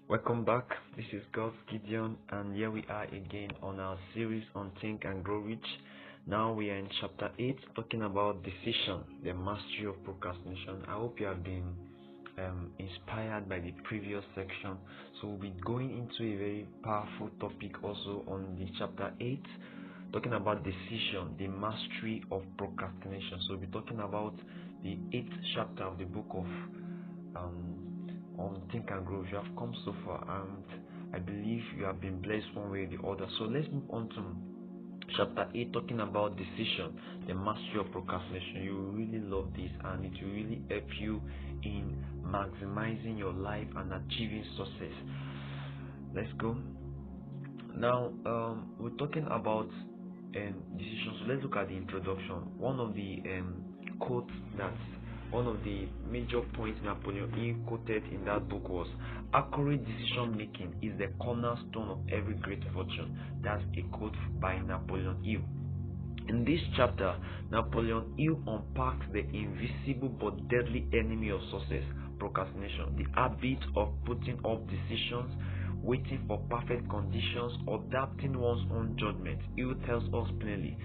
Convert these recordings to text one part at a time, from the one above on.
Welcome back. This is God's Gideon, and here we are again on our series on Think and Grow Rich. Now we are in chapter 8, talking about decision, the mastery of procrastination. I hope you have been inspired by the previous section. So we'll be going into a very powerful topic also on the chapter 8, talking about decision, the mastery of procrastination. So we'll be talking about the 8th chapter of the book of on Think and Grow. You have come so far, and I believe you have been blessed one way or the other. So let's move on to chapter 8, talking about decision, the mastery of procrastination. You will really love this, and it will really help you in maximizing your life and achieving success. Let's go. Now we're talking about decision. So let's look at the introduction. One of the quotes that one of the major points Napoleon Hill quoted in that book was, accurate decision making is the cornerstone of every great fortune. That's a quote by Napoleon Hill. In this chapter, Napoleon Hill unpacks the invisible but deadly enemy of success, procrastination, the habit of putting off decisions, waiting for perfect conditions, or doubting one's own judgment. Hill tells us plainly,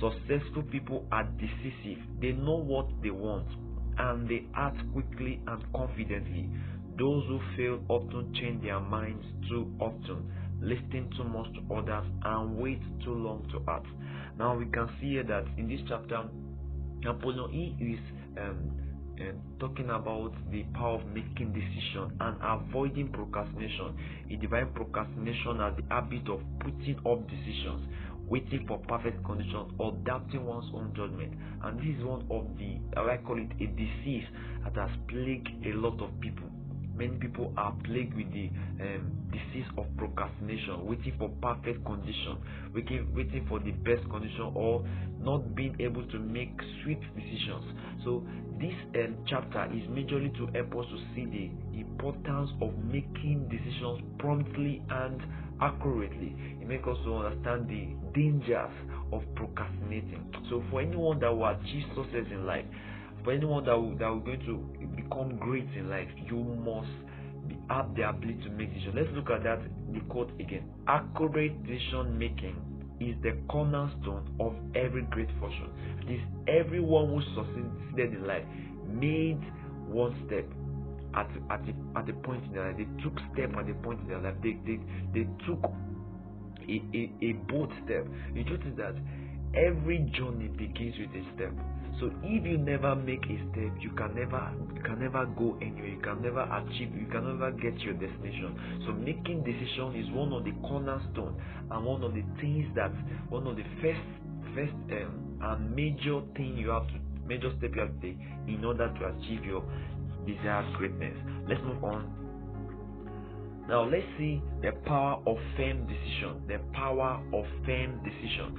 successful people are decisive. They know what they want, and they act quickly and confidently. Those who fail often change their minds too often, listen too much to others, and wait too long to act. Now we can see here that in this chapter, Napoleon Hill is talking about the power of making decisions and avoiding procrastination. He defines procrastination as the habit of putting off decisions, waiting for perfect conditions, or doubting one's own judgment. And this is one of the, I call it a disease that has plagued a lot of people. Many people are plagued with the disease of procrastination, waiting for perfect condition, waiting for the best condition, or not being able to make swift decisions. So this chapter is majorly to help us to see the importance of making decisions promptly and accurately. It makes us to understand the dangers of procrastinating. So for anyone that will achieve success in life, for anyone that will going to become great in life, you must have the ability to make decisions. Let's look at that, the quote again. Accurate decision making is the cornerstone of every great fortune. This everyone who succeeded in life made one step at a point in their life. They took step at a point in their life. They took a bold step. The truth is that every journey begins with a step. So if you never make a step, you can never go anywhere. You can never achieve. You can never get your destination. So making decision is one of the cornerstones and one of the things that one of the first and major step you have to take in order to achieve your desired greatness. Let's move on. Now let's see the power of firm decision. The power of firm decision.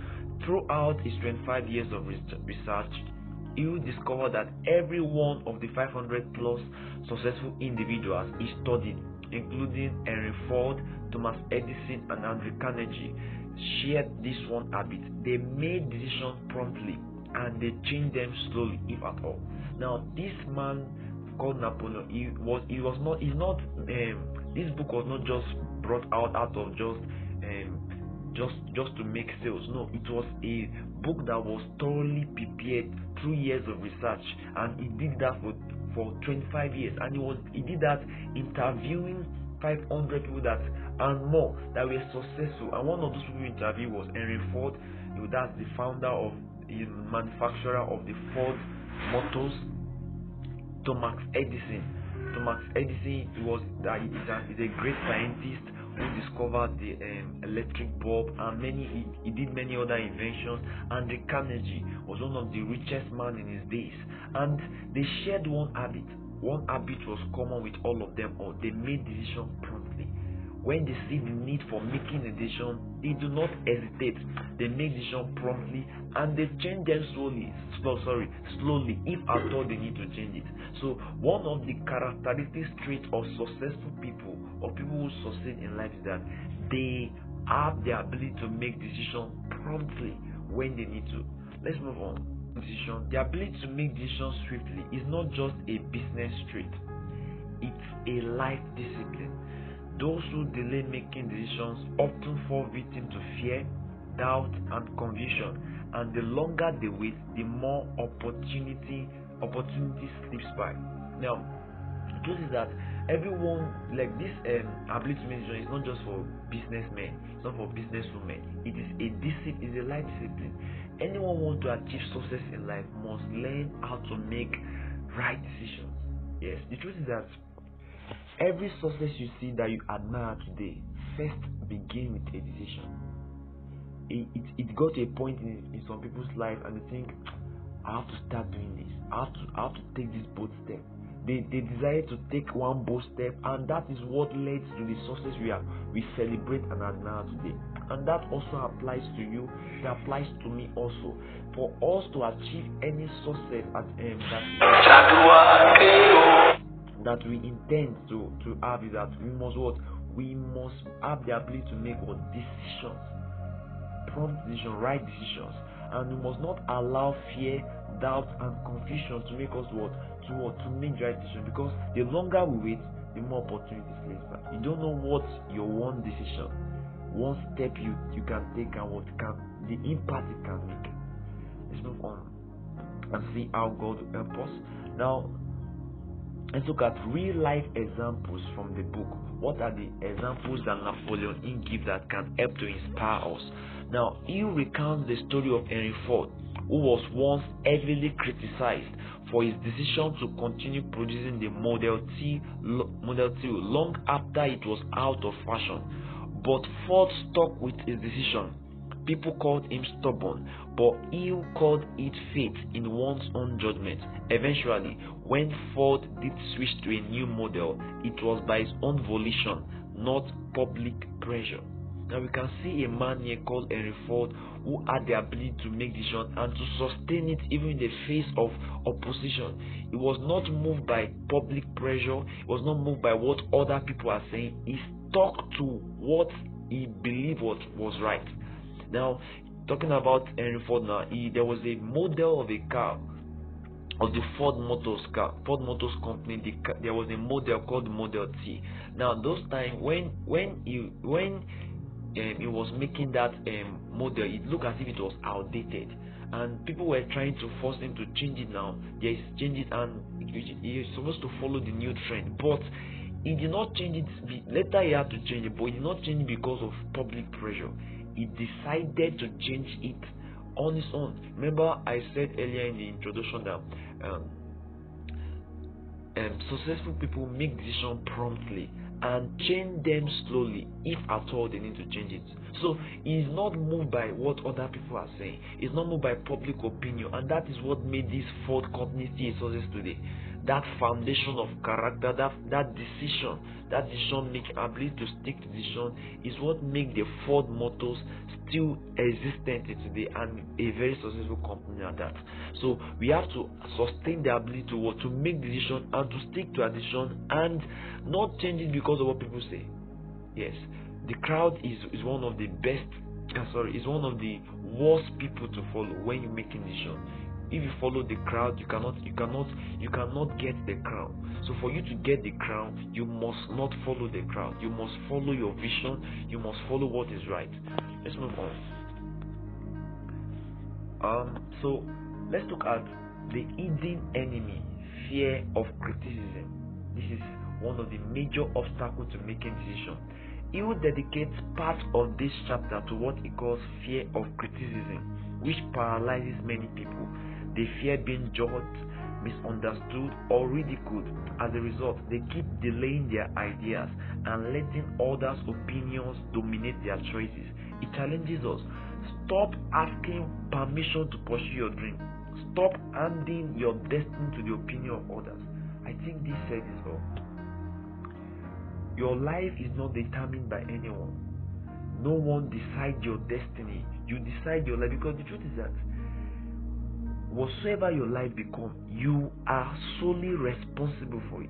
Throughout his 25 years of research, he discovered that every one of the 500 plus successful individuals he studied, including Henry Ford, Thomas Edison, and Andrew Carnegie, shared this one habit. They made decisions promptly and they changed them slowly, if at all. Now this man called Napoleon, this book was not just brought out of just to make sales. No, it was a book that was thoroughly prepared through years of research, and he did that for 25 years, and he did that interviewing 500 people and more that were successful. And one of those people he interviewed was Henry Ford. That's the founder of the manufacturer of the Ford motors. Thomas Edison is a great scientist who discovered the electric bulb, and he did many other inventions. And the Carnegie was one of the richest man in his days, and they shared one habit. One habit was common with all of them all. They made decisions promptly. When they see the need for making a decision, they do not hesitate. They make decisions promptly, and they change them slowly, if at all they need to change it. So one of the characteristic traits of successful people or people who succeed in life is that they have the ability to make decisions promptly when they need to. Let's move on. The ability to make decisions swiftly is not just a business trait. It's a life discipline. Those who delay making decisions often fall victim to fear, doubt, and confusion. And the longer they wait, the more opportunity slips by. Now, the truth is that everyone, like this ability to make decisions is not just for businessmen, it's not for businesswomen. It is a life discipline. Anyone want to achieve success in life must learn how to make right decisions. Yes, the truth is that every success you see that you admire today first begin with a decision. It got to a point in some people's life, and they think, I have to start doing this. I have to take this bold step. They desire to take one bold step, and that is what leads to the success we celebrate and admire today. And that also applies to you. It applies to me also. For us to achieve any success that we intend to have, is that we must have the ability to make decisions, prompt decisions, right decisions, and we must not allow fear, doubt, and confusion to make us to make the right decision. Because the longer we wait, the more opportunities later. You don't know what your one decision, one step you can take, and the impact it can make. Let's move on and see how God will help us. Now, let's look at real life examples from the book. What are the examples that Napoleon gives that can help to inspire us? Now, he recounts the story of Henry Ford, who was once heavily criticized for his decision to continue producing the Model T long after it was out of fashion. But Ford stuck with his decision. People called him stubborn, but he called it faith in one's own judgment. Eventually, when Ford did switch to a new model, it was by his own volition, not public pressure. Now we can see a man here called Henry Ford, who had the ability to make decisions and to sustain it even in the face of opposition. He was not moved by public pressure. He was not moved by what other people are saying. He stuck to what he believed was right. Now, talking about Henry Ford now, there was a model of a car, of the Ford Motors company. There was a model called Model T. Now, those times when he was making that model, it looked as if it was outdated, and people were trying to force him to change it. Now, change it, and he is supposed to follow the new trend, but he did not change it. Later, he had to change it, but he did not change it because of public pressure. He decided to change it on his own. Remember, I said earlier in the introduction that successful people make decisions promptly and change them slowly, if at all they need to change it. So he is not moved by what other people are saying. He's not moved by public opinion, and that is what made this Ford company still a success today. That foundation of character, that decision making ability to stick to decision, is what makes the Ford Motors still existent today and a very successful company at that. So we have to sustain the ability to make decisions and to stick to a decision and not change it because of what people say. Yes, the crowd is one of the is one of the worst people to follow when you're making decisions. If you follow the crowd, you cannot get the crown. So for you to get the crown, you must not follow the crowd. You must follow your vision. You must follow what is right. Let's move on. So let's look at the hidden enemy, fear of criticism. This is one of the major obstacles to making decisions. He will dedicate part of this chapter to what he calls fear of criticism, which paralyzes many people. They fear being judged, misunderstood, or ridiculed. As a result, they keep delaying their ideas and letting others' opinions dominate their choices. It challenges us. Stop asking permission to pursue your dream. Stop handing your destiny to the opinion of others. I think this said it all. Your life is not determined by anyone. No one decides your destiny. You decide your life, because the truth is that whatsoever your life becomes, you are solely responsible for it.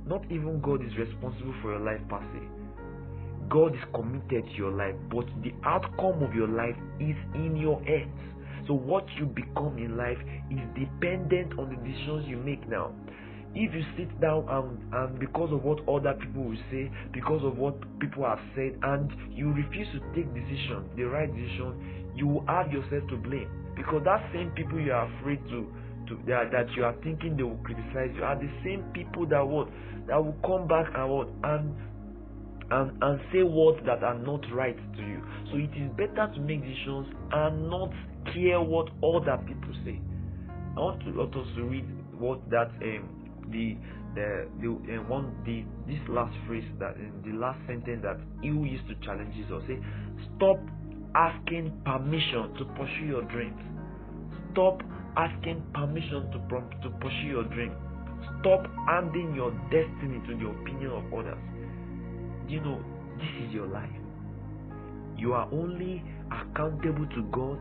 Not even God is responsible for your life per se. God is committed to your life, but the outcome of your life is in your hands. So what you become in life is dependent on the decisions you make now. If you sit down and because of what other people will say, because of what people have said, and you refuse to take decision, the right decision, you will have yourself to blame. Because that same people you are afraid that you are thinking they will criticize you are the same people that will come back and say words that are not right to you. So it is better to make decisions and not care what other people say. I want us to read what that this last phrase, that in the last sentence that he used to challenge Jesus. Say, stop asking permission to pursue your dreams. Stop asking permission to pursue your dream. Stop handing your destiny to the opinion of others. You know, this is your life. You are only accountable to God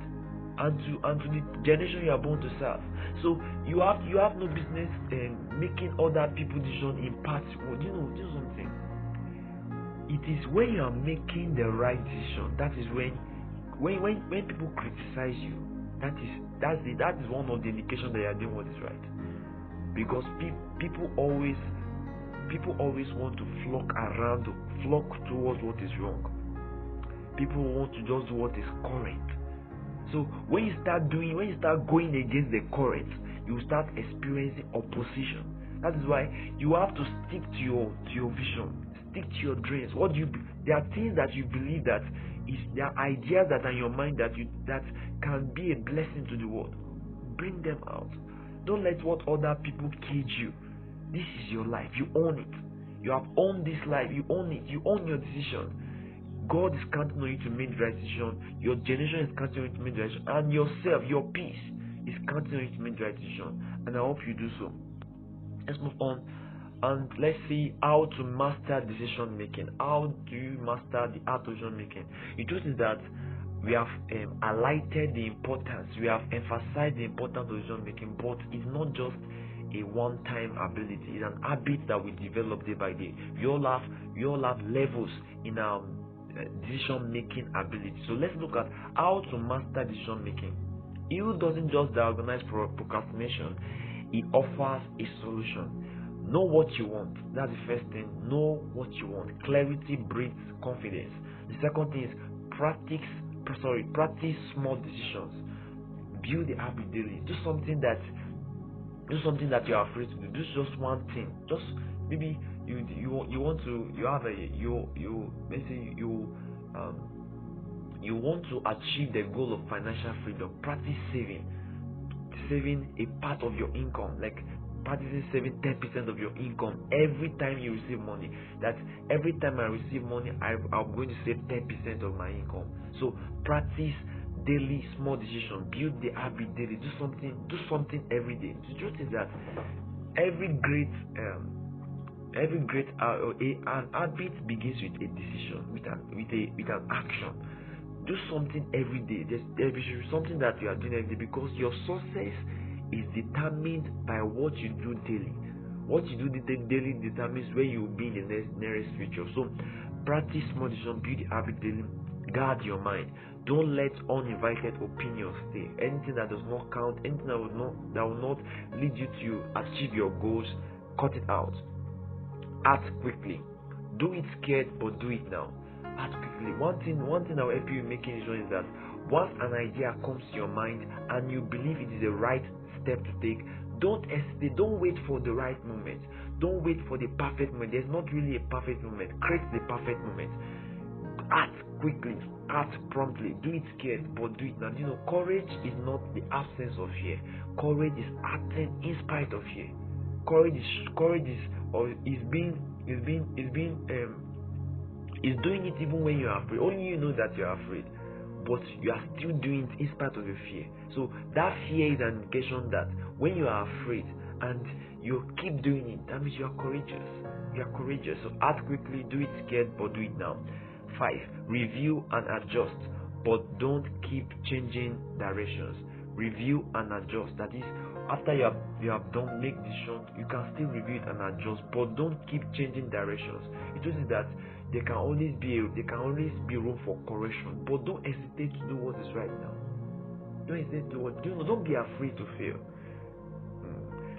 and to the generation you are born to serve. So you have no business making other people decision in part. Well, do something. It is when you are making the right decision, that is when people criticize you, that is one of the indications that you are doing what is right. Because people always want to flock towards what is wrong. People want to just do what is correct. So when you start going against the current, you start experiencing opposition. That is why you have to stick to your vision, stick to your dreams. There are things that you believe there are ideas that are in your mind that can be a blessing to the world. Bring them out. Don't let what other people cage you. This is your life. You own it. You have owned this life. You own it. You own your decision. God is counting on you to make the right decision. Your generation is counting on you to make the right decision. And yourself, your peace, is counting on you to make the right decision. And I hope you do so. Let's move on. And let's see how to master decision making. How do you master the art of decision making? The truth is that we have highlighted the importance. We have emphasized the importance of decision making. But it's not just a one-time ability. It's an habit that we develop day by day. We all have levels in our decision making ability. So let's look at how to master decision making. He who doesn't just diagnose procrastination, he offers a solution. Know what you want. That's the first thing. Know what you want. Clarity breeds confidence. The second thing is practice small decisions. Build the habit daily. Do something that you are afraid to do. Do just one thing. Just maybe you want to achieve the goal of financial freedom. Practice saving a part of your income, like practicing saving 10% of your income every time you receive money. That every time I receive money, I'm going to save 10% of my income. So practice daily small decision. Build the habit daily. Do something every day. The truth is that every great an habit begins with a decision, with an action. Do something every day. There should be something that you are doing every day, because your success is determined by what you do daily. What you do daily determines where you will be in the nearest future. So practice small decision, build the habit daily. Guard your mind. Don't let uninvited opinions stay. Anything that does not count, anything that will not lead you to achieve your goals, cut it out. Act quickly. Do it scared, but do it now. Act quickly. One thing that will help you in making decisions is that once an idea comes to your mind and you believe it is the right step to take, don't hesitate. Don't wait for the right moment. Don't wait for the perfect moment. There's not really a perfect moment. Create the perfect moment. Act quickly. Act promptly. Do it scared, but do it now. Courage is not the absence of fear. Courage is acting in spite of fear. Courage is doing it even when you are afraid. Only you know that you are afraid, but you are still doing it in spite of your fear. So that fear is an indication that when you are afraid and you keep doing it, that means you are courageous. You are courageous. So act quickly, do it scared, but do it now. 5. Review and adjust, but don't keep changing directions. Review and adjust. That is, after you have done make decisions, you can still review it and adjust, but don't keep changing directions. It is that there can always be room for correction, but don't hesitate to do what is right now. Don't hesitate to do what. Don't be afraid to fail.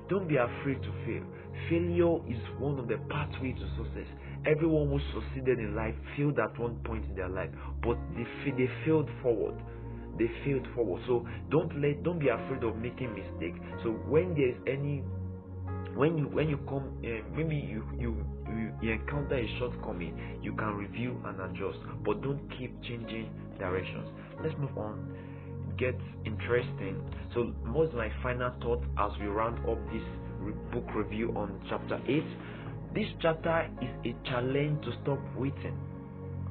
Don't be afraid to fail. Failure is one of the pathways to success. Everyone who succeeded in life failed at one point in their life, but they failed forward. They failed forward. So don't be afraid of making mistakes. So when there's any when you come, maybe you encounter a shortcoming, you can review and adjust, but don't keep changing directions. Let's move on. Get interesting. So most of my final thoughts as we round up this book review on chapter 8. This chapter is a challenge to stop waiting,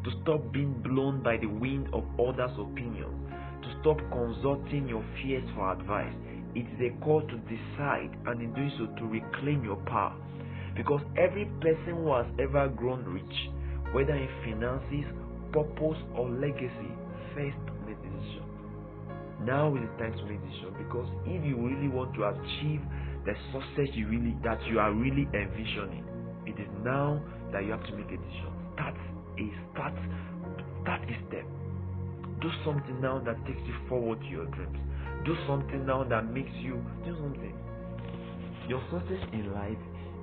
to stop being blown by the wind of others' opinions, to stop consulting your fears for advice. It is a call to decide, and in doing so to reclaim your power. Because every person who has ever grown rich, whether in finances, purpose, or legacy, first made a decision. Now is the time to make a decision, because if you really want to achieve the success that you are really envisioning, it is now that you have to make a decision. Start a step. Do something now that takes you forward to your dreams. Do something now that makes you do something. Your success in life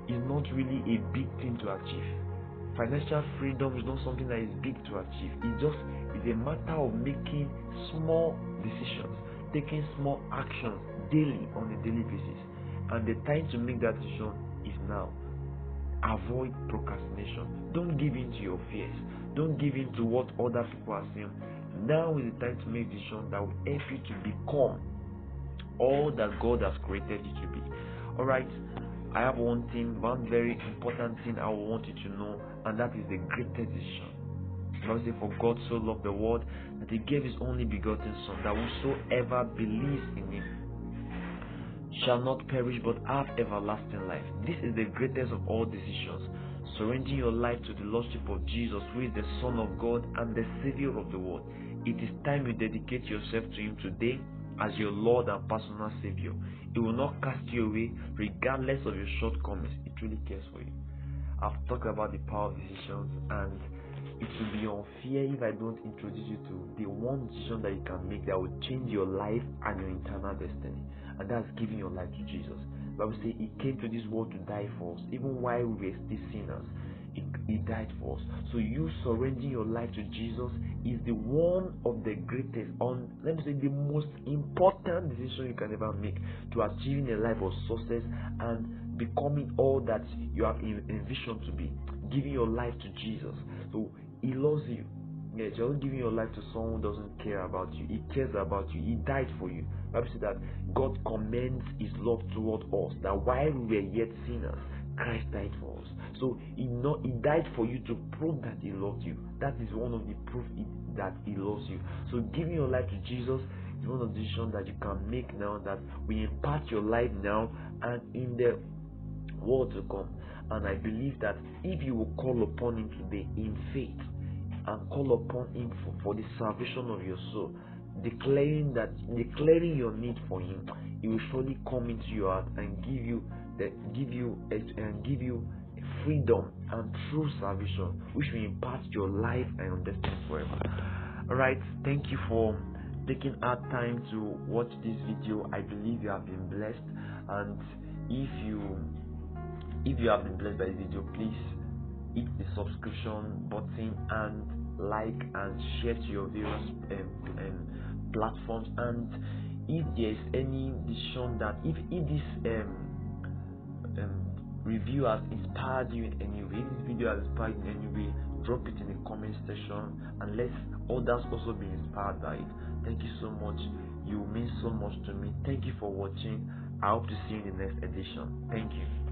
is not really a big thing to achieve. Financial freedom is not something that is big to achieve. It is a matter of making small decisions, taking small actions daily on a daily basis. And the time to make that decision is now. Avoid procrastination. Don't give in to your fears. Don't give in to what other people are saying. Now is the time to make decisions that will help you to become all that God has created you to be. Alright, I have one very important thing I want you to know, and that is the greatest decision. The Bible says, for God so loved the world that He gave His only begotten Son, that whosoever believes in Him shall not perish but have everlasting life. This is the greatest of all decisions. Surrendering your life to the Lordship of Jesus, who is the Son of God and the Savior of the world. It is time you dedicate yourself to Him today as your Lord and personal Savior. He will not cast you away regardless of your shortcomings. He truly cares for you. I've talked about the power of decisions, and it will be unfair if I don't introduce you to the one decision that you can make that will change your life and your eternal destiny, and that's giving your life to Jesus. The Bible says He came to this world to die for us. Even while we were still sinners, He died for us. So you surrendering your life to Jesus is the one of the greatest, the most important decision you can ever make to achieving a life of success and becoming all that you have envisioned to be. Giving your life to Jesus. So He loves you. Yes, you're not giving your life to someone who doesn't care about you. He cares about you. He died for you. The Bible says that God commends His love toward us, that while we were yet sinners, Christ died for us. So He died for you to prove that He loved you. That is one of the proof that He loves you. So giving your life to Jesus is one of the decisions that you can make now, that will impact your life now and in the world to come. And I believe that if you will call upon Him today in faith and call upon Him for the salvation of your soul, declaring your need for Him, He will surely come into your heart and give you freedom and true salvation, which will impact your life and your destiny forever. Alright, thank you for taking our time to watch this video. I believe you have been blessed, and if you have been blessed by this video, please hit the subscription button and like and share to your various platforms. And if there is any decision that if this review has inspired you in any way, this video has inspired you in any way, drop it in the comment section and let others also be inspired by it. Thank you so much. You mean so much to me. Thank you for watching. I hope to see you in the next edition. Thank you.